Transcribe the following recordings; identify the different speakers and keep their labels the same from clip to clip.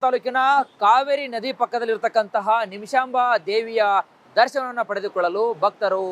Speaker 1: ತಾಲೂಕಿನ ಕಾವೇರಿ ನದಿ ಪಕ್ಕದಲ್ಲಿರತಕ್ಕಂತಹ ನಿಮಿಷಾಂಬ ದೇವಿಯ ದರ್ಶನವನ್ನು ಪಡೆದುಕೊಳ್ಳಲು ಭಕ್ತರು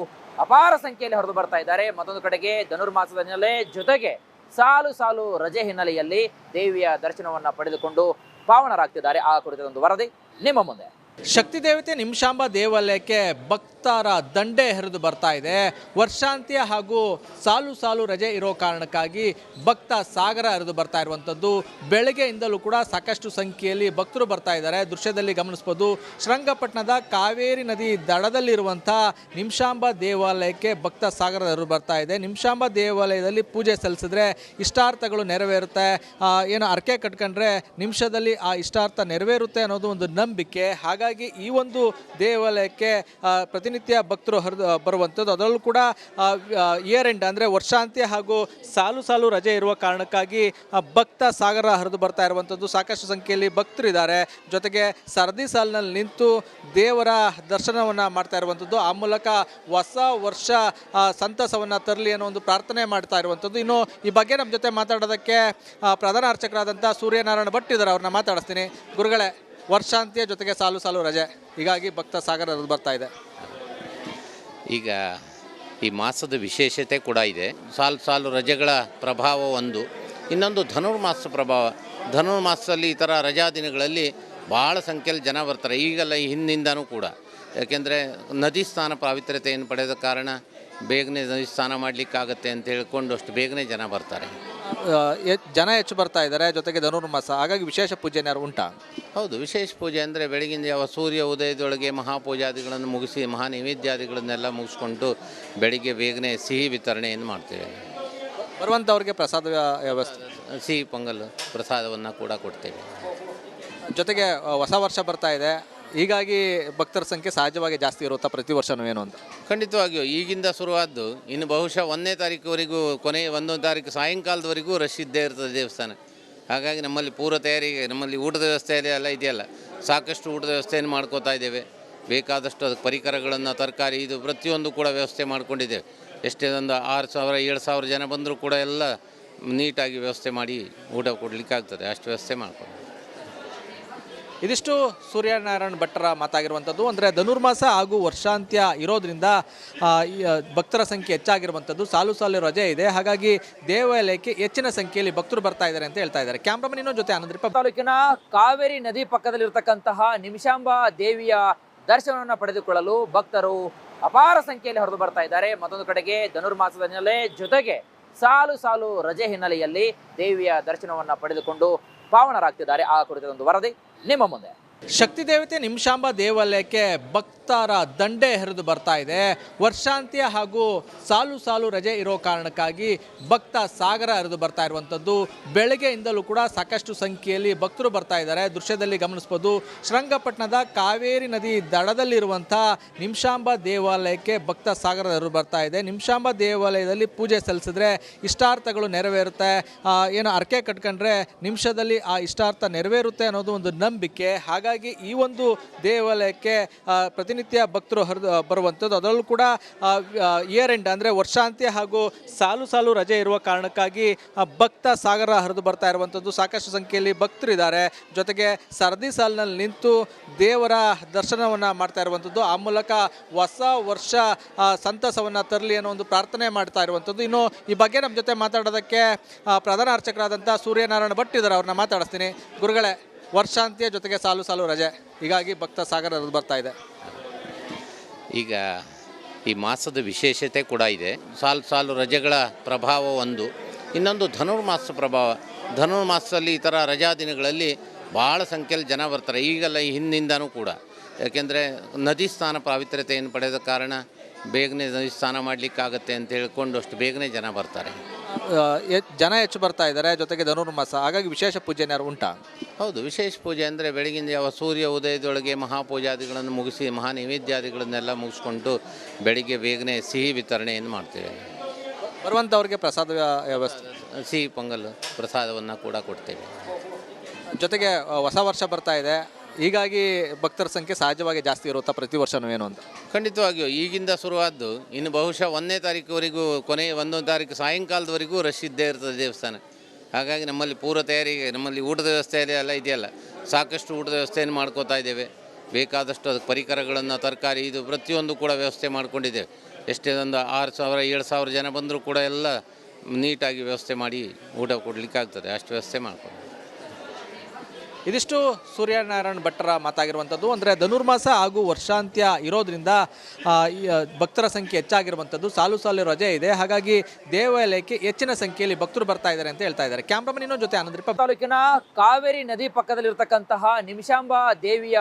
Speaker 1: ಅಪಾರ ಸಂಖ್ಯೆಯಲ್ಲಿ ಹರಿದು ಬರ್ತಾ ಇದ್ದಾರೆ. ಮತ್ತೊಂದು ಕಡೆಗೆ ಧನುರ್ಮಾಸದ ಹಿನ್ನೆಲೆ ಜೊತೆಗೆ ಸಾಲು ಸಾಲು ರಜೆ ಹಿನ್ನೆಲೆಯಲ್ಲಿ ದೇವಿಯ ದರ್ಶನವನ್ನು ಪಡೆದುಕೊಂಡು ಪಾವನರಾಗ್ತಿದ್ದಾರೆ. ಆ ಕುರಿತಂತೆ ವರದಿ ನಿಮ್ಮ ಮುಂದೆ.
Speaker 2: ಶಕ್ತಿ ದೇವತೆ ನಿಮಿಷಾಂಬ ದೇವಾಲಯಕ್ಕೆ ಭಕ್ತರ ದಂಡೆ ಹರಿದು ಬರ್ತಾ ಇದೆ. ವರ್ಷಾಂತ್ಯ ಹಾಗೂ ಸಾಲು ಸಾಲು ರಜೆ ಇರೋ ಕಾರಣಕ್ಕಾಗಿ ಭಕ್ತ ಸಾಗರ ಹರಿದು ಬರ್ತಾ ಇರುವಂಥದ್ದು. ಬೆಳಗ್ಗೆಯಿಂದಲೂ ಕೂಡ ಸಾಕಷ್ಟು ಸಂಖ್ಯೆಯಲ್ಲಿ ಭಕ್ತರು ಬರ್ತಾ ಇದ್ದಾರೆ. ದೃಶ್ಯದಲ್ಲಿ ಗಮನಿಸ್ಬೋದು, ಶ್ರೀರಂಗಪಟ್ಟಣದ ಕಾವೇರಿ ನದಿ ದಡದಲ್ಲಿರುವಂಥ ನಿಮಿಷಾಂಬ ದೇವಾಲಯಕ್ಕೆ ಭಕ್ತ ಸಾಗರ ಹರಿದು ಬರ್ತಾ ಇದೆ. ನಿಮಿಷಾಂಬ ದೇವಾಲಯದಲ್ಲಿ ಪೂಜೆ ಸಲ್ಲಿಸಿದ್ರೆ ಇಷ್ಟಾರ್ಥಗಳು ನೆರವೇರುತ್ತೆ, ಏನು ಅರ್ಕೆ ಕಟ್ಕೊಂಡ್ರೆ ನಿಮಿಷದಲ್ಲಿ ಆ ಇಷ್ಟಾರ್ಥ ನೆರವೇರುತ್ತೆ ಅನ್ನೋದು ಒಂದು ನಂಬಿಕೆ. ಹಾಗಾಗಿ ಈ ಒಂದು ದೇವಾಲಯಕ್ಕೆ ಪ್ರತಿನಿತ್ಯ ಭಕ್ತರು ಬರುವಂಥದ್ದು. ಅದರಲ್ಲೂ ಕೂಡ ಇಯರ್ ಎಂಡ್ ಅಂದರೆ ವರ್ಷಾಂತ್ಯ ಹಾಗೂ ಸಾಲು ಸಾಲು ರಜೆ ಇರುವ ಕಾರಣಕ್ಕಾಗಿ ಭಕ್ತ ಸಾಗರ ಹರಿದು ಬರ್ತಾ ಇರುವಂಥದ್ದು. ಸಾಕಷ್ಟು ಸಂಖ್ಯೆಯಲ್ಲಿ ಭಕ್ತರಿದ್ದಾರೆ. ಜೊತೆಗೆ ಸರದಿ ಸಾಲಿನಲ್ಲಿ ನಿಂತು ದೇವರ ದರ್ಶನವನ್ನು ಮಾಡ್ತಾ ಇರುವಂಥದ್ದು. ಆ ಮೂಲಕ ಹೊಸ ವರ್ಷ ಸಂತಸವನ್ನು ತರಲಿ ಅನ್ನೋ ಒಂದು ಪ್ರಾರ್ಥನೆ ಮಾಡ್ತಾ ಇರುವಂಥದ್ದು. ಇನ್ನು ಈ ಬಗ್ಗೆ ನಮ್ಮ ಜೊತೆ ಮಾತಾಡೋದಕ್ಕೆ ಪ್ರಧಾನ ಅರ್ಚಕರಾದಂಥ ಸೂರ್ಯನಾರಾಯಣ ಭಟ್ ಇದ್ದಾರೆ. ಅವ್ರನ್ನ ಮಾತಾಡಿಸ್ತೀನಿ. ಗುರುಗಳೇ, ವರ್ಷಾಂತ್ಯ ಜೊತೆಗೆ ಸಾಲು ಸಾಲು ರಜೆ, ಹೀಗಾಗಿ ಭಕ್ತ ಸಾಗರ ಹರಿದು ಬರ್ತಾ ಇದೆ.
Speaker 3: ಈಗ ಈ ಮಾಸದ ವಿಶೇಷತೆ ಕೂಡ ಇದೆ. ಸಾಲು ಸಾಲು ರಜೆಗಳ ಪ್ರಭಾವ ಒಂದು, ಇನ್ನೊಂದು ಧನುರ್ಮಾಸ ಪ್ರಭಾವ. ಧನುರ್ಮಾಸದಲ್ಲಿ ಈ ಥರ ರಜಾ ದಿನಗಳಲ್ಲಿ ಭಾಳ ಸಂಖ್ಯೆಯಲ್ಲಿ ಜನ ಬರ್ತಾರೆ. ಈಗೆಲ್ಲ ಈ ಹಿಂದಿಂದನೂ ಕೂಡ, ಯಾಕೆಂದರೆ ನದಿ ಸ್ನಾನ ಪಾವಿತ್ರ್ಯತೆಯನ್ನು ಪಡೆದ ಕಾರಣ ಬೇಗನೆ ನದಿ ಸ್ನಾನ ಮಾಡಲಿಕ್ಕಾಗತ್ತೆ ಅಂತ ಹೇಳ್ಕೊಂಡು ಅಷ್ಟು ಬೇಗನೆ ಜನ ಬರ್ತಾರೆ.
Speaker 2: ಜನ ಹೆಚ್ಚು ಬರ್ತಾ ಇದ್ದಾರೆ. ಜೊತೆಗೆ ಧನುರ್ಮಾಸ, ಹಾಗಾಗಿ ವಿಶೇಷ ಪೂಜೆ ಏನಾದ್ರು ಉಂಟಾ?
Speaker 3: ಹೌದು, ವಿಶೇಷ ಪೂಜೆ ಅಂದರೆ ಬೆಳಗಿನ ಜಾವ ಸೂರ್ಯ ಉದಯದೊಳಗೆ ಮಹಾಪೂಜಾದಿಗಳನ್ನು ಮುಗಿಸಿ ಮಹಾ ನೈವೇದ್ಯಾದಿಗಳನ್ನೆಲ್ಲ ಮುಗಿಸ್ಕೊಂಡು ಬೆಳಿಗ್ಗೆ ಬೇಗನೆ ಸಿಹಿ ವಿತರಣೆಯನ್ನು ಮಾಡ್ತೇವೆ.
Speaker 2: ಬರುವಂಥವ್ರಿಗೆ ಪ್ರಸಾದ ವ್ಯವಸ್ಥೆ,
Speaker 3: ಸಿಹಿ ಪೊಂಗಲ್ ಪ್ರಸಾದವನ್ನು ಕೂಡ ಕೊಡ್ತೇವೆ.
Speaker 2: ಜೊತೆಗೆ ಹೊಸ ವರ್ಷ ಬರ್ತಾ ಇದೆ, ಹೀಗಾಗಿ ಭಕ್ತರ ಸಂಖ್ಯೆ ಸಹಜವಾಗಿ ಜಾಸ್ತಿ ಇರುತ್ತಾ ಪ್ರತಿ ವರ್ಷನೂ ಏನು ಅಂತ?
Speaker 3: ಖಂಡಿತವಾಗಿಯೂ ಈಗಿಂದ ಶುರುವಾದ್ದು ಇನ್ನು ಬಹುಶಃ 1ನೇ ತಾರೀಕುವರೆಗೂ, ಕೊನೆ 1ನೇ ತಾರೀಕು ಸಾಯಂಕಾಲದವರೆಗೂ ರಶ್ ಇದ್ದೇ ಇರ್ತದೆ ದೇವಸ್ಥಾನ. ಹಾಗಾಗಿ ನಮ್ಮಲ್ಲಿ ಪೂರ್ವ ತಯಾರಿಗೆ, ನಮ್ಮಲ್ಲಿ ಊಟದ ವ್ಯವಸ್ಥೆಯಲ್ಲಿ ಎಲ್ಲ ಇದೆಯಲ್ಲ, ಸಾಕಷ್ಟು ಊಟದ ವ್ಯವಸ್ಥೆಯನ್ನು ಮಾಡ್ಕೋತಾ ಇದ್ದೇವೆ. ಬೇಕಾದಷ್ಟು ಅದಕ್ಕೆ ಪರಿಕರಗಳನ್ನು, ತರಕಾರಿ, ಇದು ಪ್ರತಿಯೊಂದು ಕೂಡ ವ್ಯವಸ್ಥೆ ಮಾಡ್ಕೊಂಡಿದ್ದೇವೆ. ಎಷ್ಟೇ ಒಂದು 6,000 7,000 ಜನ ಬಂದರೂ ಕೂಡ ಎಲ್ಲ ನೀಟಾಗಿ ವ್ಯವಸ್ಥೆ ಮಾಡಿ ಊಟ ಕೊಡಲಿಕ್ಕಾಗ್ತದೆ, ಅಷ್ಟು ವ್ಯವಸ್ಥೆ ಮಾಡ್ಕೊಂಡು.
Speaker 2: ಇದಿಷ್ಟು ಸೂರ್ಯನಾರಾಯಣ ಭಟ್ಟರ ಮಾತಾಗಿರುವಂಥದ್ದು. ಅಂದರೆ ಧನುರ್ಮಾಸ ಹಾಗೂ ವರ್ಷಾಂತ್ಯ ಇರೋದ್ರಿಂದ ಭಕ್ತರ ಸಂಖ್ಯೆ ಹೆಚ್ಚಾಗಿರುವಂಥದ್ದು. ಸಾಲು ಸಾಲು ರಜೆ ಇದೆ, ಹಾಗಾಗಿ ದೇವಾಲಯಕ್ಕೆ ಹೆಚ್ಚಿನ ಸಂಖ್ಯೆಯಲ್ಲಿ ಭಕ್ತರು ಬರ್ತಾ ಇದ್ದಾರೆ ಅಂತ ಹೇಳ್ತಾ ಇದ್ದಾರೆ. ಕ್ಯಾಮ್ರಾಮನ್ ಇನ್ನೊಂದು ಜೊತೆ ಆನಂದ್.
Speaker 1: ತಾಲೂಕಿನ ಕಾವೇರಿ ನದಿ ಪಕ್ಕದಲ್ಲಿರತಕ್ಕಂತಹ ನಿಮಿಷಾಂಬ ದೇವಿಯ ದರ್ಶನವನ್ನು ಪಡೆದುಕೊಳ್ಳಲು ಭಕ್ತರು ಅಪಾರ ಸಂಖ್ಯೆಯಲ್ಲಿ ಹರಿದು ಬರ್ತಾ ಇದ್ದಾರೆ. ಮತ್ತೊಂದು ಕಡೆಗೆ ಧನುರ್ಮಾಸದ ಹಿನ್ನೆಲೆ ಜೊತೆಗೆ ಸಾಲು ಸಾಲು ರಜೆ ಹಿನ್ನೆಲೆಯಲ್ಲಿ ದೇವಿಯ ದರ್ಶನವನ್ನು ಪಡೆದುಕೊಂಡು ಪಾವನರಾಗ್ತಿದ್ದಾರೆ. ಆ ಕುರಿತಂತೆ ವರದಿ ನಿಮ್ಮ ಮುಂದೆ.
Speaker 2: ಶಕ್ತಿ ದೇವತೆ ನಿಮಿಷಾಂಬ ದೇವಾಲಯಕ್ಕೆ ಭಕ್ತರ ದಂಡೆ ಹರಿದು ಬರ್ತಾ ಇದೆ. ವರ್ಷಾಂತ್ಯ ಹಾಗೂ ಸಾಲು ಸಾಲು ರಜೆ ಇರೋ ಕಾರಣಕ್ಕಾಗಿ ಭಕ್ತ ಸಾಗರ ಹರಿದು ಬರ್ತಾ ಇರುವಂಥದ್ದು. ಬೆಳಗ್ಗೆಯಿಂದಲೂ ಕೂಡ ಸಾಕಷ್ಟು ಸಂಖ್ಯೆಯಲ್ಲಿ ಭಕ್ತರು ಬರ್ತಾ ಇದ್ದಾರೆ. ದೃಶ್ಯದಲ್ಲಿ ಗಮನಿಸ್ಬೋದು, ಶ್ರೀರಂಗಪಟ್ಟಣದ ಕಾವೇರಿ ನದಿ ದಡದಲ್ಲಿರುವಂಥ ನಿಮಿಷಾಂಬ ದೇವಾಲಯಕ್ಕೆ ಭಕ್ತ ಸಾಗರ ಹರಿದು ಬರ್ತಾ ಇದೆ. ನಿಮಿಷಾಂಬ ದೇವಾಲಯದಲ್ಲಿ ಪೂಜೆ ಸಲ್ಲಿಸಿದ್ರೆ ಇಷ್ಟಾರ್ಥಗಳು ನೆರವೇರುತ್ತೆ, ಏನು ಅರ್ಕೆ ಕಟ್ಕೊಂಡ್ರೆ ನಿಮಿಷದಲ್ಲಿ ಆ ಇಷ್ಟಾರ್ಥ ನೆರವೇರುತ್ತೆ ಅನ್ನೋದು ಒಂದು ನಂಬಿಕೆ. ಹಾಗಾಗಿ ಈ ಒಂದು ದೇವಾಲಯಕ್ಕೆ ಪ್ರತಿನಿತ್ಯ ಭಕ್ತರು ಬರುವಂಥದ್ದು. ಅದರಲ್ಲೂ ಕೂಡ ಇಯರ್ ಎಂಡ್ ಅಂದರೆ ವರ್ಷಾಂತ್ಯ ಹಾಗೂ ಸಾಲು ಸಾಲು ರಜೆ ಇರುವ ಕಾರಣಕ್ಕಾಗಿ ಭಕ್ತ ಸಾಗರ ಹರಿದು ಬರ್ತಾ ಇರುವಂಥದ್ದು. ಸಾಕಷ್ಟು ಸಂಖ್ಯೆಯಲ್ಲಿ ಭಕ್ತರಿದ್ದಾರೆ. ಜೊತೆಗೆ ಸರದಿ ಸಾಲಿನಲ್ಲಿ ನಿಂತು ದೇವರ ದರ್ಶನವನ್ನು ಮಾಡ್ತಾ ಇರುವಂಥದ್ದು. ಆ ಮೂಲಕ ಹೊಸ ವರ್ಷ ಸಂತಸವನ್ನು ತರಲಿ ಅನ್ನೋ ಒಂದು ಪ್ರಾರ್ಥನೆ ಮಾಡ್ತಾ ಇರುವಂಥದ್ದು. ಇನ್ನು ಈ ಬಗ್ಗೆ ನಮ್ಮ ಜೊತೆ ಮಾತಾಡೋದಕ್ಕೆ ಪ್ರಧಾನ ಅರ್ಚಕರಾದಂಥ ಸೂರ್ಯನಾರಾಯಣ ಭಟ್ ಇದ್ದಾರೆ. ಅವ್ರನ್ನ ಮಾತಾಡಿಸ್ತೀನಿ. ಗುರುಗಳೇ, ವರ್ಷಾಂತ್ಯ ಜೊತೆಗೆ ಸಾಲು ಸಾಲು ರಜೆ, ಹೀಗಾಗಿ ಭಕ್ತ ಸಾಗರ ಹರಿದು ಬರ್ತಾ ಇದೆ.
Speaker 3: ಈಗ ಈ ಮಾಸದ ವಿಶೇಷತೆ ಕೂಡ ಇದೆ. ಸಾಲು ಸಾಲು ರಜೆಗಳ ಪ್ರಭಾವ ಒಂದು, ಇನ್ನೊಂದು ಧನುರ್ಮಾಸ ಪ್ರಭಾವ. ಧನುರ್ಮಾಸದಲ್ಲಿ ಈ ಥರ ರಜಾ ದಿನಗಳಲ್ಲಿ ಭಾಳ ಸಂಖ್ಯೆಯಲ್ಲಿ ಜನ ಬರ್ತಾರೆ. ಈಗೆಲ್ಲ ಈ ಹಿಂದಿಂದನೂ ಕೂಡ, ಯಾಕೆಂದರೆ ನದಿ ಸ್ನಾನ ಪಾವಿತ್ರ್ಯತೆಯನ್ನು ಪಡೆದ ಕಾರಣ ಬೇಗನೆ ನದಿ ಸ್ನಾನ ಮಾಡಲಿಕ್ಕಾಗತ್ತೆ ಅಂತ ಹೇಳ್ಕೊಂಡು ಅಷ್ಟು ಬೇಗನೆ ಜನ ಬರ್ತಾರೆ.
Speaker 2: ಜನ ಹೆಚ್ಚು ಬರ್ತಾ ಇದ್ದಾರೆ. ಜೊತೆಗೆ ಧನುರ್ಮಾಸ, ಹಾಗಾಗಿ ವಿಶೇಷ ಪೂಜೆ ಏನಾದ್ರು ಉಂಟಾ?
Speaker 3: ಹೌದು, ವಿಶೇಷ ಪೂಜೆ ಅಂದರೆ ಬೆಳಗಿನ ಜಾವ ಸೂರ್ಯ ಉದಯದೊಳಗೆ ಮಹಾಪೂಜಾದಿಗಳನ್ನು ಮುಗಿಸಿ ಮಹಾ ನೈವೇದ್ಯಾದಿಗಳನ್ನೆಲ್ಲ ಮುಗಿಸ್ಕೊಂಡು ಬೆಳಿಗ್ಗೆ ಬೇಗನೆ ಸಿಹಿ ವಿತರಣೆಯನ್ನು ಮಾಡ್ತೇವೆ.
Speaker 2: ಬರುವಂಥವ್ರಿಗೆ ಪ್ರಸಾದ ವ್ಯವಸ್ಥೆ,
Speaker 3: ಸಿಹಿ ಪೊಂಗಲ್ ಪ್ರಸಾದವನ್ನು ಕೂಡ ಕೊಡ್ತೇವೆ.
Speaker 2: ಜೊತೆಗೆ ಹೊಸ ವರ್ಷ ಬರ್ತಾ ಇದೆ, ಹೀಗಾಗಿ ಭಕ್ತರ ಸಂಖ್ಯೆ ಸಹಜವಾಗಿ ಜಾಸ್ತಿ ಇರುತ್ತಾ ಪ್ರತಿ ವರ್ಷನೂ ಏನು ಅಂತ?
Speaker 3: ಖಂಡಿತವಾಗಿಯೂ ಈಗಿಂದ ಶುರುವಾದ್ದು ಇನ್ನು ಬಹುಶಃ 1ನೇ ತಾರೀಕುವರೆಗೂ, ಕೊನೆ 1ನೇ ತಾರೀಕು ಸಾಯಂಕಾಲದವರೆಗೂ ರಶ್ ಇದ್ದೇ ಇರ್ತದೆ ದೇವಸ್ಥಾನ. ಹಾಗಾಗಿ ನಮ್ಮಲ್ಲಿ ಪೂರ್ವ ತಯಾರಿಗೆ, ನಮ್ಮಲ್ಲಿ ಊಟದ ವ್ಯವಸ್ಥೆಯಲ್ಲಿ ಎಲ್ಲ ಇದೆಯಲ್ಲ, ಸಾಕಷ್ಟು ಊಟದ ವ್ಯವಸ್ಥೆಯನ್ನು ಮಾಡ್ಕೋತಾ ಇದ್ದೇವೆ. ಬೇಕಾದಷ್ಟು ಅದಕ್ಕೆ ಪರಿಕರಗಳನ್ನು, ತರಕಾರಿ, ಇದು ಪ್ರತಿಯೊಂದು ಕೂಡ ವ್ಯವಸ್ಥೆ ಮಾಡ್ಕೊಂಡಿದ್ದೇವೆ. ಎಷ್ಟೇ ಒಂದು 6,000 7,000 ಜನ ಬಂದರೂ ಕೂಡ ಎಲ್ಲ ನೀಟಾಗಿ ವ್ಯವಸ್ಥೆ ಮಾಡಿ ಊಟ ಕೊಡಲಿಕ್ಕೆ ಆಗ್ತದೆ, ಅಷ್ಟು ವ್ಯವಸ್ಥೆ ಮಾಡ್ಕೊಂಡು.
Speaker 2: ಇದಿಷ್ಟು ಸೂರ್ಯನಾರಾಯಣ ಭಟ್ಟರ ಮಾತಾಗಿರುವಂಥದ್ದು. ಅಂದರೆ ಧನುರ್ಮಾಸ ಹಾಗೂ ವರ್ಷಾಂತ್ಯ ಇರೋದ್ರಿಂದ ಭಕ್ತರ ಸಂಖ್ಯೆ ಹೆಚ್ಚಾಗಿರುವಂಥದ್ದು, ಸಾಲು ಸಾಲು ರಜೆ ಇದೆ, ಹಾಗಾಗಿ ದೇವಾಲಯಕ್ಕೆ ಹೆಚ್ಚಿನ ಸಂಖ್ಯೆಯಲ್ಲಿ ಭಕ್ತರು ಬರ್ತಾ ಇದ್ದಾರೆ ಅಂತ ಹೇಳ್ತಾ ಇದ್ದಾರೆ. ಕ್ಯಾಮ್ರಾಮನ್ ಇನ್ನೊಂದು ಜೊತೆ ಆನಂದ್
Speaker 1: ತಾಲೂಕಿನ ಕಾವೇರಿ ನದಿ ಪಕ್ಕದಲ್ಲಿರ್ತಕ್ಕಂತಹ ನಿಮಿಷಾಂಬ ದೇವಿಯ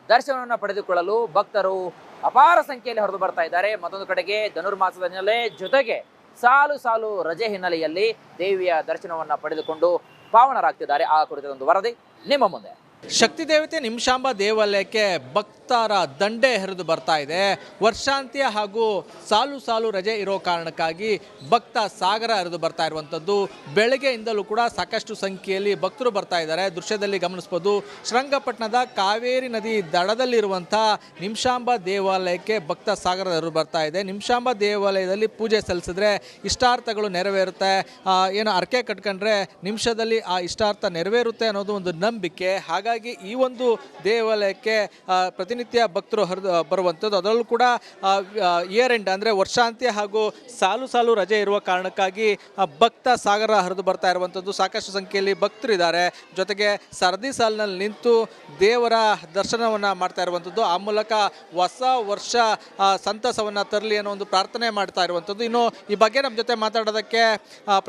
Speaker 1: ದರ್ಶನವನ್ನು ಪಡೆದುಕೊಳ್ಳಲು ಭಕ್ತರು ಅಪಾರ ಸಂಖ್ಯೆಯಲ್ಲಿ ಹೊರದು ಬರ್ತಾ ಇದ್ದಾರೆ. ಮತ್ತೊಂದು ಕಡೆಗೆ ಧನುರ್ಮಾಸದ ಹಿನ್ನೆಲೆ ಜೊತೆಗೆ ಸಾಲು ಸಾಲು ರಜೆ ಹಿನ್ನೆಲೆಯಲ್ಲಿ ದೇವಿಯ ದರ್ಶನವನ್ನು ಪಡೆದುಕೊಂಡು ಪಾವನರಾಗ್ತಿದ್ದಾರೆ. ಆ ಕುರಿತಂತೆ ವರದಿ ನಿಮ್ಮ ಮುಂದೆ.
Speaker 2: ಶಕ್ತಿ ದೇವತೆ ನಿಮಿಷಾಂಬ ದೇವಾಲಯಕ್ಕೆ ಭಕ್ತರ ದಂಡೆ ಹರಿದು ಬರ್ತಾ ಇದೆ. ವರ್ಷಾಂತ್ಯ ಹಾಗೂ ಸಾಲು ಸಾಲು ರಜೆ ಇರೋ ಕಾರಣಕ್ಕಾಗಿ ಭಕ್ತ ಸಾಗರ ಹರಿದು ಬರ್ತಾ ಇರುವಂಥದ್ದು. ಬೆಳಗ್ಗೆಯಿಂದಲೂ ಕೂಡ ಸಾಕಷ್ಟು ಸಂಖ್ಯೆಯಲ್ಲಿ ಭಕ್ತರು ಬರ್ತಾ ಇದ್ದಾರೆ. ದೃಶ್ಯದಲ್ಲಿ ಗಮನಿಸ್ಬೋದು, ಶ್ರೀರಂಗಪಟ್ಟಣದ ಕಾವೇರಿ ನದಿ ದಡದಲ್ಲಿರುವಂಥ ನಿಮಿಷಾಂಬ ದೇವಾಲಯಕ್ಕೆ ಭಕ್ತ ಸಾಗರ ಹರಿದು ಬರ್ತಾ ಇದೆ. ನಿಮಿಷಾಂಬ ದೇವಾಲಯದಲ್ಲಿ ಪೂಜೆ ಸಲ್ಲಿಸಿದ್ರೆ ಇಷ್ಟಾರ್ಥಗಳು ನೆರವೇರುತ್ತೆ, ಏನು ಹರಕೆ ಕಟ್ಕೊಂಡ್ರೆ ನಿಮಿಷದಲ್ಲಿ ಆ ಇಷ್ಟಾರ್ಥ ನೆರವೇರುತ್ತೆ ಅನ್ನೋದು ಒಂದು ನಂಬಿಕೆ. ಹಾಗಾಗಿ ಈ ಒಂದು ದೇವಾಲಯಕ್ಕೆ ಪ್ರತಿನಿತ್ಯ ಭಕ್ತರು ಬರುವಂಥದ್ದು. ಅದರಲ್ಲೂ ಕೂಡ ಇಯರ್ ಎಂಡ್ ಅಂದರೆ ವರ್ಷಾಂತ್ಯ ಹಾಗೂ ಸಾಲು ಸಾಲು ರಜೆ ಇರುವ ಕಾರಣಕ್ಕಾಗಿ ಭಕ್ತ ಸಾಗರ ಹರಿದು ಬರ್ತಾ ಇರುವಂಥದ್ದು. ಸಾಕಷ್ಟು ಸಂಖ್ಯೆಯಲ್ಲಿ ಭಕ್ತರಿದ್ದಾರೆ. ಜೊತೆಗೆ ಸರದಿ ಸಾಲಿನಲ್ಲಿ ನಿಂತು ದೇವರ ದರ್ಶನವನ್ನು ಮಾಡ್ತಾ ಇರುವಂಥದ್ದು. ಆ ಮೂಲಕ ಹೊಸ ವರ್ಷ ಸಂತಸವನ್ನು ತರಲಿ ಅನ್ನೋ ಒಂದು ಪ್ರಾರ್ಥನೆ ಮಾಡ್ತಾ ಇರುವಂಥದ್ದು. ಇನ್ನು ಈ ಬಗ್ಗೆ ನಮ್ಮ ಜೊತೆ ಮಾತಾಡೋದಕ್ಕೆ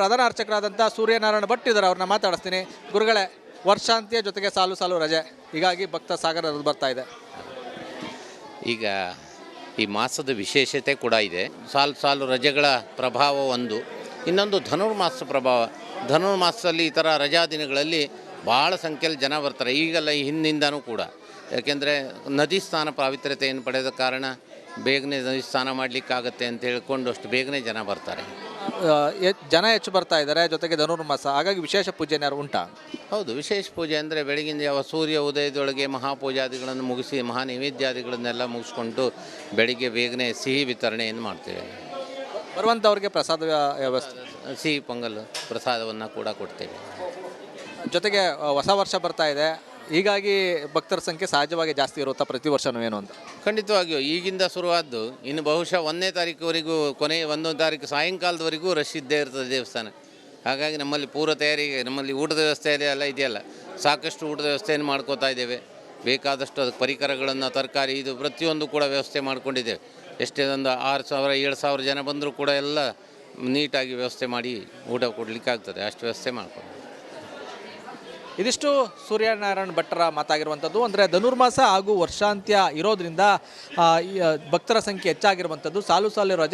Speaker 2: ಪ್ರಧಾನ ಅರ್ಚಕರಾದಂಥ ಸೂರ್ಯನಾರಾಯಣ ಭಟ್ ಇದ್ದಾರೆ, ಅವ್ರನ್ನ ಮಾತಾಡಿಸ್ತೀನಿ. ಗುರುಗಳೇ, ವರ್ಷಾಂತ್ಯ ಜೊತೆಗೆ ಸಾಲು ಸಾಲು ರಜೆ, ಹೀಗಾಗಿ ಭಕ್ತ ಸಾಗರ ಹರಿದು ಬರ್ತಾ ಇದೆ.
Speaker 3: ಈಗ ಈ ಮಾಸದ ವಿಶೇಷತೆ ಕೂಡ ಇದೆ. ಸಾಲು ಸಾಲು ರಜೆಗಳ ಪ್ರಭಾವ ಒಂದು, ಇನ್ನೊಂದು ಧನುರ್ಮಾಸ ಪ್ರಭಾವ. ಧನುರ್ಮಾಸದಲ್ಲಿ ಈ ಥರ ರಜಾ ದಿನಗಳಲ್ಲಿ ಭಾಳ ಸಂಖ್ಯೆಯಲ್ಲಿ ಜನ ಬರ್ತಾರೆ. ಈಗಲ್ಲ, ಈ ಹಿಂದಿಂದನೂ ಕೂಡ. ಯಾಕೆಂದರೆ ನದಿ ಸ್ನಾನ ಪಾವಿತ್ರ್ಯತೆಯನ್ನು ಪಡೆದ ಕಾರಣ ಬೇಗನೆ ನದಿ ಸ್ನಾನ ಮಾಡಲಿಕ್ಕಾಗತ್ತೆ ಅಂತ ಹೇಳ್ಕೊಂಡು ಅಷ್ಟು ಬೇಗನೆ ಜನ ಬರ್ತಾರೆ.
Speaker 2: ಜನ ಹೆಚ್ಚು ಬರ್ತಾ ಇದ್ದಾರೆ. ಜೊತೆಗೆ ಧನುರ್ಮಾಸ, ಹಾಗಾಗಿ ವಿಶೇಷ ಪೂಜೆ ಏನಾದ್ರು ಉಂಟಾ?
Speaker 3: ಹೌದು, ವಿಶೇಷ ಪೂಜೆ ಅಂದರೆ ಬೆಳಗಿನ ಜಾವ ಸೂರ್ಯ ಉದಯದೊಳಗೆ ಮಹಾಪೂಜಾದಿಗಳನ್ನು ಮುಗಿಸಿ, ಮಹಾ ನೈವೇದ್ಯಾದಿಗಳನ್ನೆಲ್ಲ ಮುಗಿಸ್ಕೊಂಡು ಬೆಳಿಗ್ಗೆ ಬೇಗನೆ ಸಿಹಿ ವಿತರಣೆಯನ್ನು ಮಾಡ್ತೇವೆ.
Speaker 2: ಬರುವಂಥವ್ರಿಗೆ ಪ್ರಸಾದ ವ್ಯವಸ್ಥೆ,
Speaker 3: ಸಿಹಿ ಪೊಂಗಲ್ ಪ್ರಸಾದವನ್ನು ಕೂಡ ಕೊಡ್ತೇವೆ.
Speaker 2: ಜೊತೆಗೆ ಹೊಸ ವರ್ಷ ಬರ್ತಾ ಇದೆ, ಹೀಗಾಗಿ ಭಕ್ತರ ಸಂಖ್ಯೆ ಸಹಜವಾಗಿ ಜಾಸ್ತಿ ಇರುತ್ತಾ ಪ್ರತಿ ವರ್ಷವೂ ಏನು ಅಂತ?
Speaker 3: ಖಂಡಿತವಾಗಿಯೂ ಈಗಿಂದ ಶುರುವಾದ್ದು ಇನ್ನು ಬಹುಶಃ 1ನೇ ತಾರೀಕುವರೆಗೂ, ಕೊನೆ 1ನೇ ತಾರೀಕು ಸಾಯಂಕಾಲದವರೆಗೂ ರಶ್ ಇದ್ದೇ ಇರ್ತದೆ ದೇವಸ್ಥಾನ. ಹಾಗಾಗಿ ನಮ್ಮಲ್ಲಿ ಪೂರ್ವ ತಯಾರಿಗೆ, ನಮ್ಮಲ್ಲಿ ಊಟದ ವ್ಯವಸ್ಥೆ ಎಲ್ಲ ಇದೆಯಲ್ಲ, ಸಾಕಷ್ಟು ಊಟದ ವ್ಯವಸ್ಥೆಯನ್ನು ಮಾಡ್ಕೋತಾ ಇದ್ದೇವೆ. ಬೇಕಾದಷ್ಟು ಅದಕ್ಕೆ ಪರಿಕರಗಳನ್ನು, ತರಕಾರಿ, ಇದು ಪ್ರತಿಯೊಂದು ಕೂಡ ವ್ಯವಸ್ಥೆ ಮಾಡ್ಕೊಂಡಿದ್ದೇವೆ. ಎಷ್ಟೇ ಒಂದು 6,000 7,000 ಜನ ಬಂದರೂ ಕೂಡ ಎಲ್ಲ ನೀಟಾಗಿ ವ್ಯವಸ್ಥೆ ಮಾಡಿ ಊಟ ಕೊಡಲಿಕ್ಕೆ ಆಗ್ತದೆ, ಅಷ್ಟು ವ್ಯವಸ್ಥೆ ಮಾಡ್ಕೊಂಡು.
Speaker 2: ಇದಿಷ್ಟು ಸೂರ್ಯನಾರಾಯಣ ಭಟ್ಟರ ಮಾತಾಗಿರುವಂಥದ್ದು. ಅಂದರೆ ಧನುರ್ಮಾಸ ಹಾಗೂ ವರ್ಷಾಂತ್ಯ ಇರೋದ್ರಿಂದ ಭಕ್ತರ ಸಂಖ್ಯೆ ಹೆಚ್ಚಾಗಿರುವಂಥದ್ದು, ಸಾಲು ಸಾಲು ರಜೆ